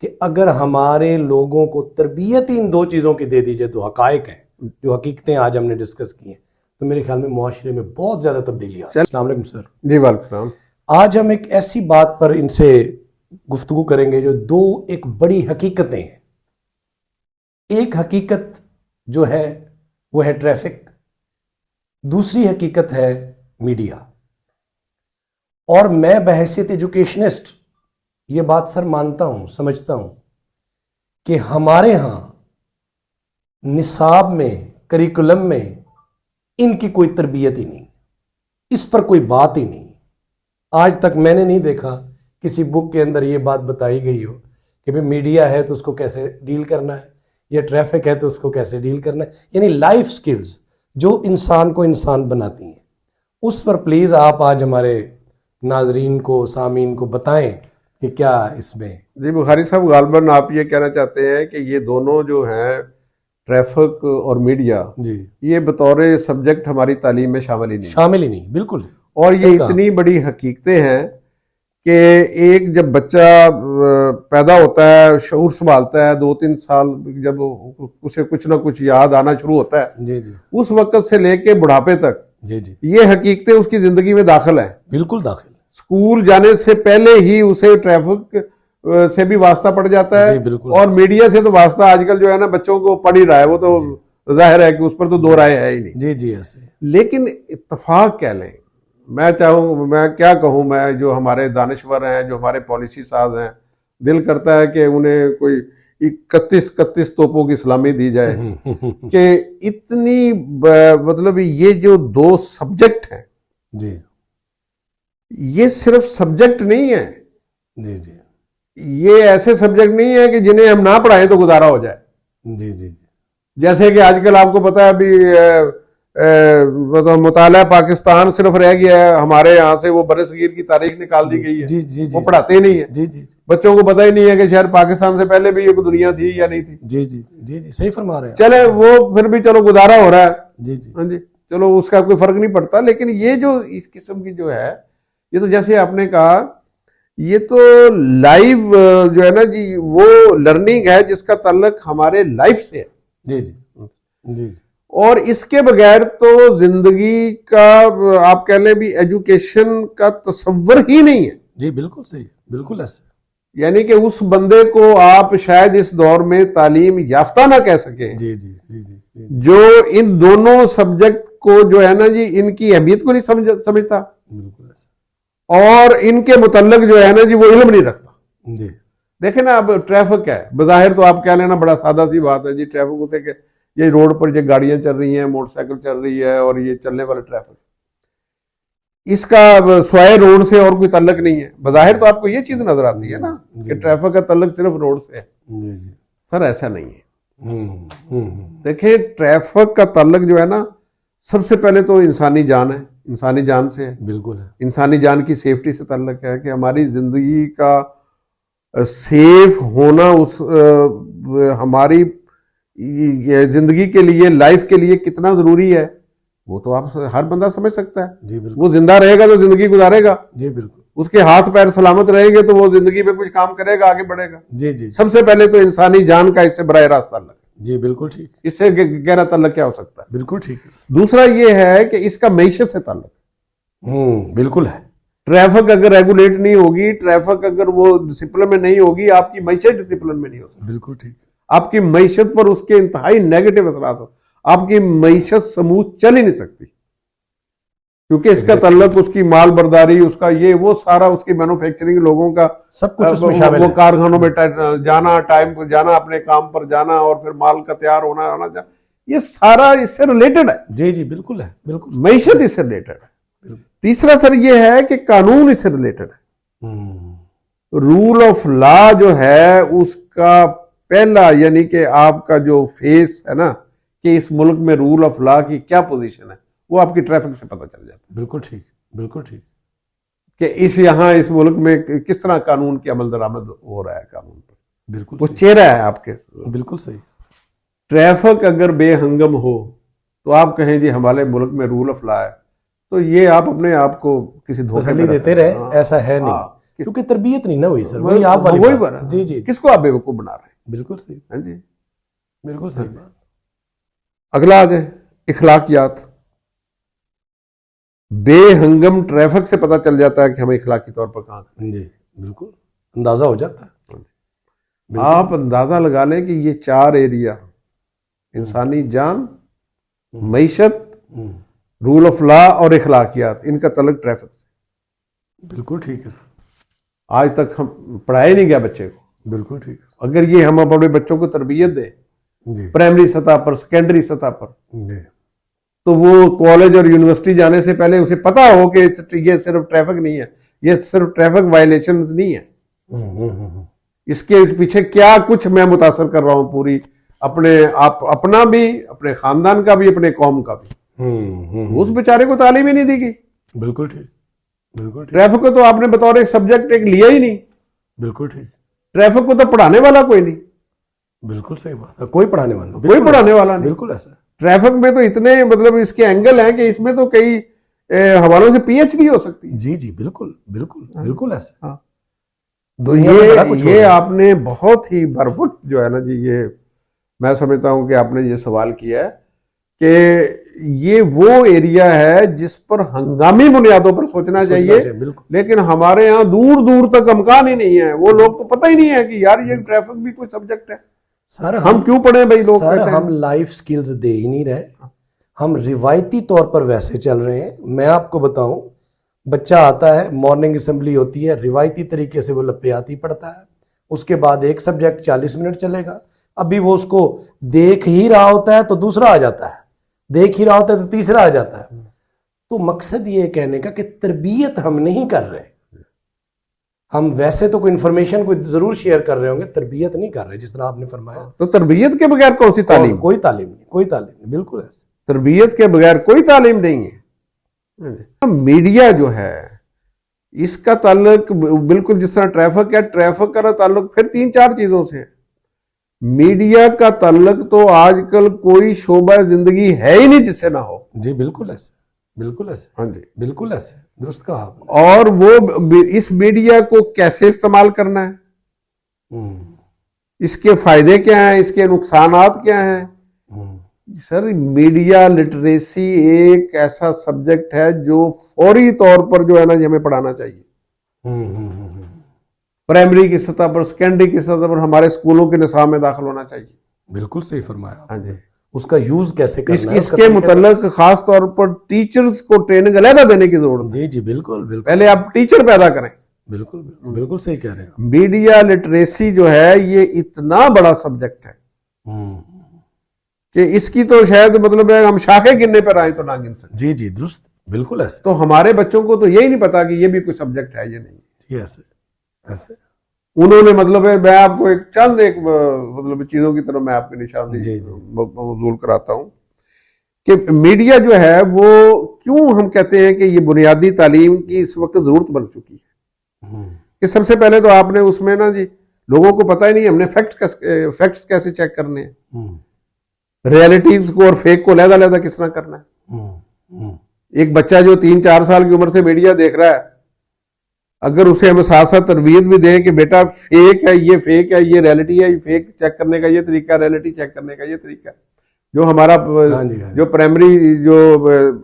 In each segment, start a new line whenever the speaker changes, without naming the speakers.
کہ اگر ہمارے لوگوں کو تربیت ہی ان دو چیزوں کی دے دی جائے تو حقائق ہیں جو حقیقتیں آج ہم نے ڈسکس کی ہیں تو میرے خیال میں معاشرے میں بہت زیادہ تبدیلی آ. السلام علیکم سر.
جی وعلیکم السلام.
آج ہم ایک ایسی بات پر ان سے گفتگو کریں گے جو دو ایک بڑی حقیقتیں ہیں. ایک حقیقت جو ہے وہ ہے ٹریفک, دوسری حقیقت ہے میڈیا. اور میں بحیثیت ایجوکیشنسٹ یہ بات سر مانتا ہوں, سمجھتا ہوں کہ ہمارے ہاں نصاب میں, کریکولم میں ان کی کوئی تربیت ہی نہیں, اس پر کوئی بات ہی نہیں. آج تک میں نے نہیں دیکھا کسی بک کے اندر یہ بات بتائی گئی ہو کہ بھئی میڈیا ہے تو اس کو کیسے ڈیل کرنا ہے, یا ٹریفک ہے تو اس کو کیسے ڈیل کرنا ہے. یعنی لائف سکلز جو انسان کو انسان بناتی ہیں, اس پر پلیز آپ آج ہمارے ناظرین کو, سامعین کو بتائیں کہ کیا اس میں.
جی بخاری صاحب, غالباً آپ یہ کہنا چاہتے ہیں کہ یہ دونوں جو ہیں ٹریفک اور میڈیا,
جی
یہ بطور سبجیکٹ ہماری تعلیم میں شامل ہی نہیں.
شامل ہی نہیں, بالکل.
اور یہ اتنی بڑی حقیقتیں ہیں کہ ایک جب بچہ پیدا ہوتا ہے, شعور سنبھالتا ہے, 2-3 سال جب اسے کچھ نہ کچھ یاد آنا شروع ہوتا ہے,
جی جی,
اس وقت سے لے کے بڑھاپے تک
جی جی,
یہ حقیقتیں اس کی زندگی میں داخل ہیں.
بالکل داخل.
اسکول جانے سے پہلے ہی اسے ٹریفک سے بھی واسطہ پڑ جاتا ہے,
جی بالکل.
اور میڈیا سے تو واسطہ آج کل جو ہے نا بچوں کو پڑھ ہی رہا ہے, وہ تو ظاہر ہے کہ اس پر تو دو رائے ہے ہی نہیں.
جی جی ایسے.
لیکن اتفاق کہہ لیں, میں کیا کہوں, میں جو ہمارے دانشور ہیں, جو ہمارے پالیسی ساز ہیں, دل کرتا ہے کہ انہیں کوئی 31 توپوں کی سلامی دی جائے کہ اتنی مطلب یہ جو دو سبجیکٹ ہیں,
جی
یہ صرف سبجیکٹ نہیں ہے.
جی جی,
یہ ایسے سبجیکٹ نہیں ہے کہ جنہیں ہم نہ پڑھائیں تو گزارا ہو جائے.
جی جی,
جیسے کہ آج کل آپ کو پتا ہے ابھی مطلب مطالعہ پاکستان صرف رہ گیا ہے, ہمارے یہاں سے وہ برصغیر کی تاریخ نکال دی گئی ہے.
جی جی,
وہ پڑھاتے ہی نہیں ہے.
جی جی,
بچوں کو پتہ ہی نہیں ہے کہ شاید پاکستان سے پہلے بھی یہ دنیا تھی یا نہیں تھی.
جی جی جی جی, صحیح فرما رہے ہیں.
چلے وہ پھر بھی چلو گزارا ہو رہا ہے.
جی جی,
ہاں جی, چلو اس کا کوئی فرق نہیں پڑتا. لیکن یہ جو اس قسم کی جو ہے, یہ تو جیسے آپ نے کہا, یہ تو لائیو جو ہے نا جی, وہ لرننگ ہے جس کا تعلق ہمارے لائف سے ہے.
جی جی جی,
اور اس کے بغیر تو زندگی کا آپ کہہ لیں بھی ایجوکیشن کا تصور ہی نہیں ہے.
جی بالکل صحیح, بالکل ایسے.
یعنی کہ اس بندے کو آپ شاید اس دور میں تعلیم یافتہ نہ کہہ سکیں
جی جی جی جی,
جو ان دونوں سبجیکٹ کو جو ہے نا جی, ان کی اہمیت کو نہیں سمجھتا,
بالکل ایسے.
اور ان کے متعلق جو ہے نا جی وہ علم نہیں رکھتا.
جی,
دیکھیں نا, اب ٹریفک ہے, بظاہر تو آپ کہہ لینا بڑا سادہ سی بات ہے جی, ٹریفک ہوتے کہ یہ روڈ پر یہ گاڑیاں چل رہی ہیں, موٹر سائیکل چل رہی ہے, اور یہ چلنے والا ٹریفک, اس کا سوائے روڈ سے اور کوئی تعلق نہیں ہے. بظاہر تو آپ کو یہ چیز نظر آتی ہے نا کہ ٹریفک کا تعلق صرف روڈ سے ہے. سر ایسا نہیں ہے. دیکھیں, ٹریفک کا تعلق جو ہے نا, سب سے پہلے تو انسانی جان ہے, انسانی جان سے ہے.
بالکل ہے.
انسانی جان کی سیفٹی سے تعلق ہے کہ ہماری زندگی کا سیف ہونا اس ہماری زندگی کے لیے, لائف کے لیے کتنا ضروری ہے, وہ تو آپ ہر بندہ سمجھ سکتا ہے.
جی بالکل.
وہ زندہ رہے گا تو زندگی گزارے گا.
جی بالکل. اس
اس کے ہاتھ پیر سلامت رہیں گے تو وہ زندگی میں کچھ کام کرے گا, آگے بڑھے گا.
جی جی,
سب سے پہلے تو انسانی جان کا اس سے براہ راست تعلق ہے.
جی بالکل ٹھیک.
اس سے گہرا تعلق کیا ہو سکتا ہے؟
بالکل ٹھیک.
دوسرا یہ ہے کہ اس کا معیشت سے تعلق.
بالکل ہے.
ٹریفک اگر ریگولیٹ نہیں ہوگی, ٹریفک اگر وہ ڈسپلن میں نہیں ہوگی, آپ کی معیشت ڈسپلن میں نہیں ہو سکتی.
بالکل ٹھیک.
آپ کی معیشت پر اس کے انتہائی نیگیٹو اثرات ہو, آپ کی معیشت سموتھ چل ہی نہیں سکتی, کیونکہ اس کا تعلق اس کی مال برداری, اس کا یہ وہ سارا, اس کی مینوفیکچرنگ, لوگوں کا
سب کچھ اس میں شامل ہے.
وہ کارخانوں میں جانا, ٹائم پر جانا, اپنے کام پر جانا, اور پھر مال کا تیار ہونا, یہ سارا اس سے ریلیٹڈ ہے.
جی جی بالکل ہے, بالکل.
معیشت اس سے ریلیٹڈ ہے. تیسرا سر یہ ہے کہ قانون اس سے ریلیٹڈ ہے. رول آف لا جو ہے اس کا پہلا, یعنی کہ آپ کا جو فیس ہے نا کہ اس ملک میں رول آف لا کی کیا پوزیشن ہے, وہ آپ کی ٹریفک سے پتہ چل جاتا ہے.
بالکل ٹھیک, بالکل ٹھیک.
کہ اس ملک میں کس طرح قانون کی عمل درآمد ہو رہا ہے قانون پر.
بالکل,
وہ چہرہ ہے آپ کے.
بالکل صحیح.
ٹریفک اگر بے ہنگم ہو تو آپ کہیں جی ہمارے ملک میں رول آف لا ہے, تو یہ آپ اپنے آپ کو کسی دھوکے
تسلی دیتے رہے, ایسا ہے نہیں. کیونکہ تربیت نہیں نہ ہوئی سر, وہی آپ والی
وہی
بات.
بنا.
جی جی
کس کو آپ بیوقوف بنا رہے ہیں؟
بالکل صحیح,
ہاں جی.
بالکل صحیح بات.
اگلا آ جائے اخلاقیات. بے ہنگم ٹریفک سے پتہ چل جاتا ہے کہ ہمیں اخلاقی طور پر کہاں کھڑے ہیں.
جی بالکل اندازہ ہو جاتا ہے.
آپ اندازہ لگا لیں کہ یہ 4 ایریا, انسانی جان, معیشت, رول آف لا اور اخلاقیات, ان کا تعلق ٹریفک سے.
بالکل ٹھیک ہے سر,
آج تک ہم پڑھایا نہیں گیا بچے کو.
بالکل ٹھیک ہے
اگر یہ ہم اپنے بچوں کو تربیت دیں
جی
پرائمری سطح پر, سیکنڈری سطح پر,
جی.
تو وہ کالج اور یونیورسٹی جانے سے پہلے اسے پتا ہو کہ یہ صرف ٹریفک نہیں ہے, یہ صرف ٹریفک وائلیشنز نہیں ہے, اس کے پیچھے کیا کچھ میں متاثر کر رہا ہوں پوری اپنا بھی, اپنے خاندان کا بھی, اپنے قوم کا بھی. اس بیچارے کو تعلیم ہی نہیں دی گئی.
بالکل ٹھیک, بالکل ٹھیک,
ٹریفک کو تو آپ نے بطور ایک سبجیکٹ ایک لیا ہی نہیں.
بالکل ٹھیک,
ٹریفک کو تو پڑھانے والا کوئی نہیں.
بالکل صحیح بات, کوئی پڑھانے والا,
کوئی پڑھانے والا نہیں.
بالکل ایسا.
ٹریفک میں تو اتنے مطلب اس کے اینگل ہیں کہ اس میں تو کئی حوالوں سے پی ایچ ڈی ہو سکتی.
جی جی بالکل بالکل بالکل ایسا.
یہ آپ نے بہت ہی بر وقت جو ہے نا جی, یہ میں سمجھتا ہوں کہ آپ نے یہ سوال کیا ہے کہ یہ وہ ایریا ہے جس پر ہنگامی بنیادوں پر سوچنا چاہیے, لیکن ہمارے یہاں دور دور تک امکان ہی نہیں ہے. وہ لوگ تو پتہ ہی نہیں ہے کہ یار یہ ٹریفک بھی کوئی سبجیکٹ ہے.
سر
ہم کیوں پڑھیں بھائی لوگ؟
سر ہم لائف سکلز دے ہی نہیں رہے, ہم روایتی طور پر ویسے چل رہے ہیں. میں آپ کو بتاؤں, بچہ آتا ہے, مارننگ اسمبلی ہوتی ہے, روایتی طریقے سے وہ لپیاتی پڑھتا ہے, اس کے بعد ایک سبجیکٹ 40 منٹ چلے گا. ابھی وہ اس کو دیکھ ہی رہا ہوتا ہے تو دوسرا آ جاتا ہے, دیکھ ہی رہا ہوتا ہے تو تیسرا آ جاتا ہے. تو مقصد یہ کہنے کا کہ تربیت ہم نہیں کر رہے. ہم ویسے تو کوئی انفارمیشن کوئی ضرور شیئر کر رہے ہوں گے, تربیت نہیں کر رہے جس طرح آپ نے فرمایا.
تو تربیت کے بغیر کون سی تعلیم؟
کوئی تعلیم نہیں, کوئی تعلیم نہیں, بالکل ایسے.
تربیت کے بغیر کوئی تعلیم نہیں ہے. میڈیا جو ہے اس کا تعلق بالکل جس طرح ٹریفک ہے, ٹریفک کا تعلق پھر 3-4 چیزوں سے ہے. میڈیا کا تعلق تو آج کل کوئی شعبہ زندگی ہے ہی نہیں جس سے نہ ہو.
جی بالکل ایسے, بالکل ایسے,
ہاں جی
بالکل ایسے, درست کہا آپ نے.
اور وہ اس میڈیا کو کیسے استعمال کرنا ہے, اس کے فائدے کیا ہیں, اس کے نقصانات کیا ہیں. سر میڈیا لٹریسی ایک ایسا سبجیکٹ ہے جو فوری طور پر جو ہے نا ہمیں پڑھانا چاہیے. پرائمری کی سطح پر, سیکنڈری کی سطح پر ہمارے اسکولوں کے نصاب میں داخل ہونا چاہیے.
بالکل صحیح فرمایا.
ہاں جی,
اس کا یوز کیسے کرنا ہے
اس کے متعلق خاص طور پر ٹیچرز کو ٹریننگ علیحدہ دینے کی ضرورت ہے.
جی جی بالکل بالکل,
پہلے آپ ٹیچر پیدا کریں.
بالکل بالکل صحیح کہہ رہے ہیں.
میڈیا لٹریسی جو ہے یہ اتنا بڑا سبجیکٹ ہے کہ اس کی تو شاید مطلب ہے ہم شاخیں گننے پر آئیں تو نہ گن سکتے.
جی جی درست, بالکل ایسے.
تو ہمارے بچوں کو تو یہی نہیں پتا کہ یہ بھی کوئی سبجیکٹ ہے یا نہیں.
یہ ایسے ایسے
انہوں نے مطلب ہے, میں آپ کو ایک مطلب چیزوں کی طرف میں آپ کی نشاندہی موصول کراتا ہوں کہ میڈیا جو ہے وہ کیوں ہم کہتے ہیں کہ یہ بنیادی تعلیم کی اس وقت ضرورت بن چکی ہے. کہ سب سے پہلے تو آپ نے اس میں نا جی لوگوں کو پتہ ہی نہیں ہم نے فیکٹس کیسے چیک کرنے ہیں, ریئلٹیز کو اور فیک کو علیحدہ کس طرح کرنا ہے. ایک بچہ جو 3-4 سال کی عمر سے میڈیا دیکھ رہا ہے, اگر اسے ہم ساتھ ساتھ تربیت بھی دیں کہ بیٹا فیک ہے, یہ ریئلٹی ہے, یہ فیک چیک کرنے کا یہ طریقہ ہے, ریئلٹی چیک کرنے کا یہ طریقہ ہے. جو ہمارا جو پرائمری جو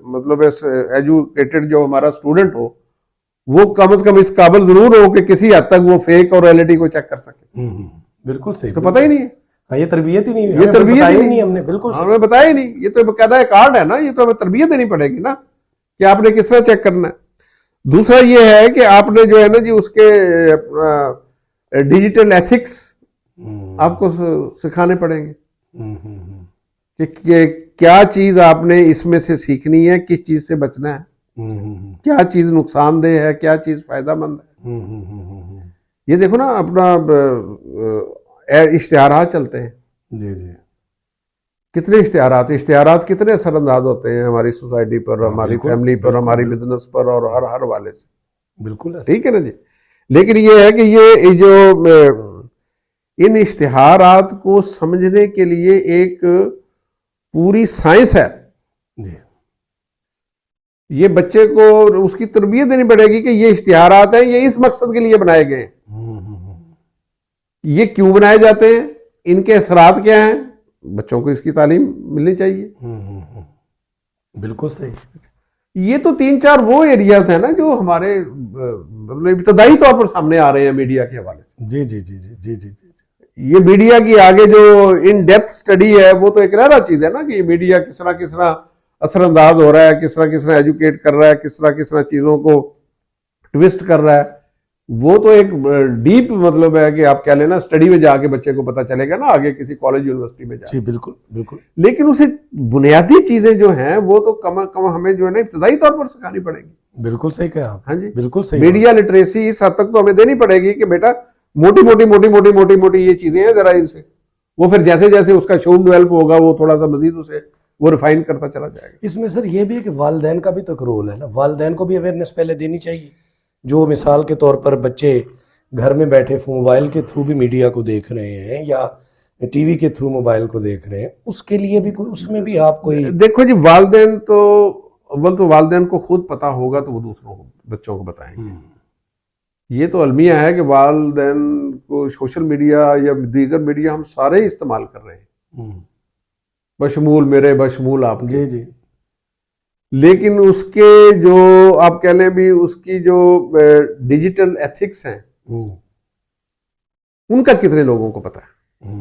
مطلب ایجوکیٹڈ جو ہمارا اسٹوڈنٹ ہو وہ کم از کم اس قابل ضرور ہو کہ کسی حد تک وہ فیک اور ریئلٹی کو چیک کر سکے.
بالکل صحیح.
تو پتہ ہی نہیں ہے,
یہ تربیت ہی نہیں,
یہ تربیت ہی نہیں
ہم نے, بالکل
ہمیں بتایا ہی نہیں. یہ تو باقاعدہ ایک آرٹ ہے نا, یہ تو ہمیں تربیت دینی پڑے گی نا کہ آپ نے کس طرح چیک کرنا ہے. دوسرا یہ ہے کہ آپ نے جو ہے نا جی اس کے ڈیجیٹل ایتھکس آپ کو سکھانے پڑیں گے کہ کیا چیز آپ نے اس میں سے سیکھنی ہے, کس چیز سے بچنا ہے, کیا چیز نقصان دہ ہے, کیا چیز فائدہ مند ہے. یہ دیکھو نا اپنا اشتہارات چلتے ہیں.
جی جی
کتنے اشتہارات کتنے اثر انداز ہوتے ہیں ہماری سوسائٹی پر, ہماری فیملی پر, ہماری بزنس پر اور ہر والے سے.
بالکل
ٹھیک ہے نا جی. لیکن یہ ہے کہ یہ جو ان اشتہارات کو سمجھنے کے لیے ایک پوری سائنس ہے.
جی
یہ بچے کو اس کی تربیت دینی پڑے گی کہ یہ اشتہارات ہیں یہ اس مقصد کے لیے بنائے گئے ہیں، یہ کیوں بنائے جاتے ہیں، ان کے اثرات کیا ہیں، بچوں کو اس کی تعلیم ملنی چاہیے۔
بالکل صحیح۔
یہ تو 3-4 وہ ایریاز ہیں نا جو ہمارے مطلب ابتدائی طور پر سامنے آ رہے ہیں میڈیا کے حوالے سے۔
جی جی جی جی جی جی جی،
یہ میڈیا کی آگے جو ان ڈیپتھ سٹڈی ہے وہ تو ایک رہا چیز ہے نا کہ یہ میڈیا کس طرح اثر انداز ہو رہا ہے، کس طرح ایجوکیٹ کر رہا ہے، کس طرح چیزوں کو ٹویسٹ کر رہا ہے، وہ تو ایک ڈیپ مطلب ہے کہ آپ کہہ لیں نا اسٹڈی میں جا کے بچے کو پتہ چلے گا نا آگے کسی کالج یونیورسٹی میں جا کے۔
جی بالکل بالکل۔
لیکن اسے بنیادی چیزیں جو ہیں وہ تو کم از کم ہمیں جو ہے نا ابتدائی طور پر سکھانی پڑے گی۔
بالکل صحیح کہا آپ۔
ہاں جی،
بالکل صحیح۔
میڈیا لٹریسی اس حد تک تو ہمیں دینی پڑے گی کہ بیٹا موٹی یہ چیزیں ہیں ذرا ان سے، وہ پھر جیسے جیسے اس کا شعور ڈیولپ ہوگا وہ تھوڑا سا مزید اسے وہ ریفائن کرتا چلا جائے گا۔
اس میں سر یہ بھی ہے کہ والدین کا بھی تو ایک رول ہے نا، والدین کو بھی اویئرنیس پہلے دینی چاہیے۔ جو مثال کے طور پر بچے گھر میں بیٹھے موبائل کے تھرو بھی میڈیا کو دیکھ رہے ہیں یا ٹی وی کے تھرو موبائل کو دیکھ رہے ہیں، اس کے لیے بھی کوئی اس میں بھی آپ کوئی
دیکھو جی، والدین تو اول تو والدین کو خود پتا ہوگا تو وہ دوسروں کو بچوں کو بتائیں گے۔ یہ تو المیہ ہے کہ والدین کو سوشل میڈیا یا دیگر میڈیا ہم سارے ہی استعمال کر رہے ہیں، بشمول میرے بشمول آپ کے۔
جی جی،
لیکن اس کے جو آپ کہہ لیں بھی اس کی جو ڈیجیٹل ایتھکس ہیں ان کا کتنے لوگوں کو پتا ہے؟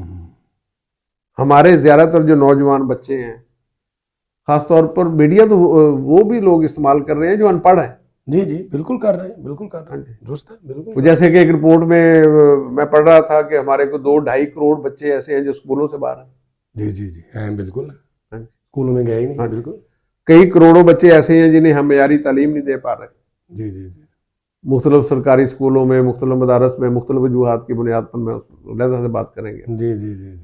ہمارے زیادہ تر جو نوجوان بچے ہیں خاص طور پر میڈیا تو وہ بھی لوگ استعمال کر رہے ہیں جو ان پڑھ ہیں۔
جی جی بالکل کر رہے ہیں، بالکل کر رہے ہیں، درست ہے بالکل۔
جیسے کہ ایک رپورٹ میں پڑھ رہا تھا کہ ہمارے کو 2-2.5 کروڑ بچے ایسے ہیں جو اسکولوں سے باہر ہیں۔
جی جی جی ہیں، بالکل اسکولوں میں گئے ہی نہیں، بالکل۔
کئی کروڑوں بچے ایسے ہیں جنہیں ہم معیاری تعلیم نہیں دے پا رہے۔
جی جی جی،
مختلف سرکاری اسکولوں میں، مختلف مدارس میں، مختلف وجوہات کی بنیاد پر میں علیحدہ سے بات کریں گے۔
جی جی جی،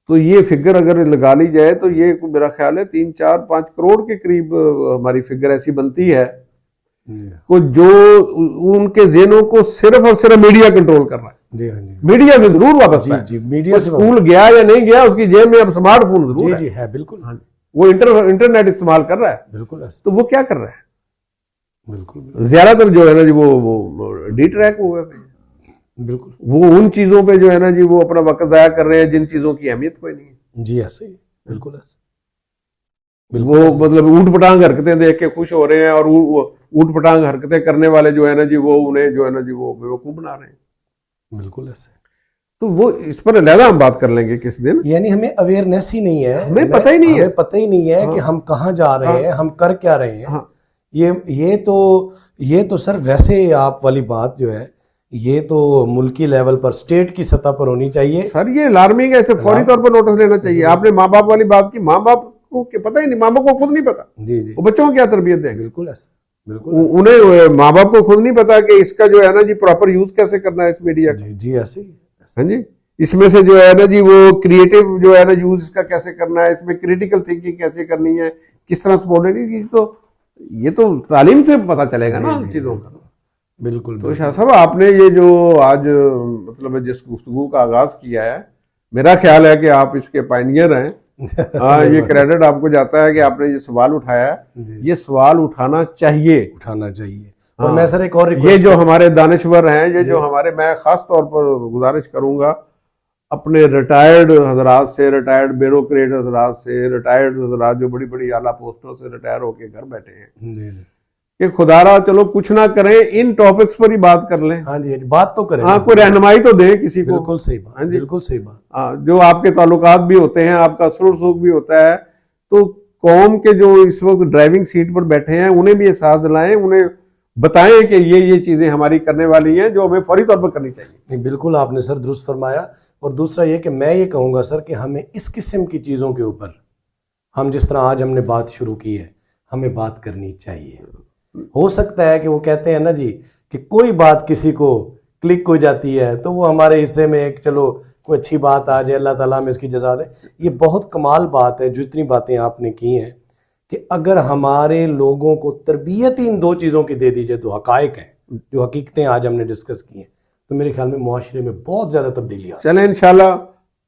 تو یہ فگر اگر لگا لی جائے تو یہ میرا خیال ہے 3-4-5 کروڑ کے قریب ہماری فگر ایسی بنتی ہے جو ان کے ذہنوں کو صرف اور صرف میڈیا کنٹرول کر رہا ہے۔
جی ہاں جی،
میڈیا سے ضرور وابستہ ہے،
جی میڈیا سے
اسکول گیا یا نہیں گیا اس کی جیب میں اب اسمارٹ فون ضرور
جی
ہے،
جی ہے، بالکل
وہ انٹرنیٹ استعمال کر رہا ہے۔
بالکل ایسا،
تو وہ کیا کر رہا ہے؟
بالکل
زیادہ تر جو ہے نا جی وہ ڈی ٹریک ہو گئے،
بالکل،
وہ ان چیزوں پہ جو ہے نا جی وہ اپنا وقت ضائع کر رہے ہیں جن چیزوں کی اہمیت کوئی نہیں ہے۔
جی ایسا ہی، بالکل ایسا،
وہ مطلب اوٹ پٹانگ حرکتیں دیکھ کے خوش ہو رہے ہیں اور اوٹ پٹانگ حرکتیں کرنے والے جو ہے نا جی وہ انہیں جو ہے نا جی وہ بیوقوف بنا رہے ہیں۔
بالکل ایسا۔
تو وہ اس پر علیحدہ ہم بات کر لیں گے کس دن۔
یعنی ہمیں اویئرنیس ہی نہیں ہے،
ہمیں پتہ ہی نہیں ہے،
ہمیں پتہ ہی نہیں ہے کہ ہم کہاں جا رہے ہیں، ہم کر کیا رہے ہیں۔ یہ تو سر ویسے آپ والی بات جو ہے یہ تو ملکی لیول پر اسٹیٹ کی سطح پر ہونی چاہیے
سر۔ یہ الارمنگ ہے، اسے فوری طور پر نوٹس لینا چاہیے۔ آپ نے ماں باپ والی بات کی، ماں باپ کو پتہ ہی نہیں، ماں باپ کو خود نہیں پتا
جی جی،
وہ بچوں کو کیا تربیت دیں گے۔
بالکل ایسا، بالکل
انہیں ماں باپ کو خود نہیں پتا کہ اس کا جو ہے نا جی پراپر یوز کیسے کرنا ہے اس میڈیا کا۔
جی ایسے ہی،
ہاں جی، اس میں سے جو ہے نا جی وہ کریٹو جو ہے نا یوز اس کا کیسے کرنا ہے، اس میں کریٹیکل تھنکنگ کیسے کرنی ہے، کس طرح سپورٹ ہے، یہ تو تعلیم سے پتہ چلے گا نا ان چیزوں کا۔
بالکل۔
تو شاہ صاحب آپ نے یہ جو آج مطلب جس گفتگو کا آغاز کیا ہے، میرا خیال ہے کہ آپ اس کے پائنیئر ہیں۔ ہاں، یہ کریڈٹ آپ کو جاتا ہے کہ آپ نے یہ سوال اٹھایا ہے، یہ سوال اٹھانا چاہیے۔
اور میں سر ایک اور
یہ جو ہمارے دانشور ہیں، یہ جو ہمارے، میں خاص طور پر گزارش کروں گا اپنے ریٹائرڈ حضرات سے، ریٹائرڈ بیوروکریٹ حضرات سے، ریٹائرڈ حضرات جو بڑی بڑی اعلیٰ پوسٹوں سے ریٹائر ہو کے گھر بیٹھے ہیں، کہ خدا را چلو کچھ نہ کریں، ان ٹاپکس پر ہی بات کر لیں۔
ہاں جی، بات تو کریں،
ہاں، کوئی رہنمائی تو دیں کسی کو۔
بالکل صحیح بات، بالکل صحیح بات۔
ہاں، جو آپ کے تعلقات بھی ہوتے ہیں، آپ کا سر سوکھ بھی ہوتا ہے، تو قوم کے جو اس وقت ڈرائیونگ سیٹ پر بیٹھے ہیں انہیں بھی احساس دلائیں، انہیں بتائیں کہ یہ چیزیں ہماری کرنے والی ہیں جو ہمیں فوری طور پر کرنی چاہیے۔
نہیں، بالکل آپ نے سر درست فرمایا۔ اور دوسرا یہ کہ میں یہ کہوں گا سر کہ ہمیں اس قسم کی چیزوں کے اوپر، ہم جس طرح آج ہم نے بات شروع کی ہے، ہمیں بات کرنی چاہیے۔ ہو سکتا ہے کہ وہ کہتے ہیں نا جی کہ کوئی بات کسی کو کلک ہو جاتی ہے تو وہ ہمارے حصے میں ایک چلو کوئی اچھی بات آ جائے، اللہ تعالیٰ میں اس کی جزا دے۔ یہ بہت کمال بات ہے جو اتنی باتیں آپ نے کی ہیں، کہ اگر ہمارے لوگوں کو تربیت ان دو چیزوں کی دے دی جائے، جو حقائق ہیں، جو حقیقتیں آج ہم نے ڈسکس کی ہیں، تو میرے خیال میں معاشرے میں بہت زیادہ تبدیلی آ سکتی ہے۔
چلیں انشاءاللہ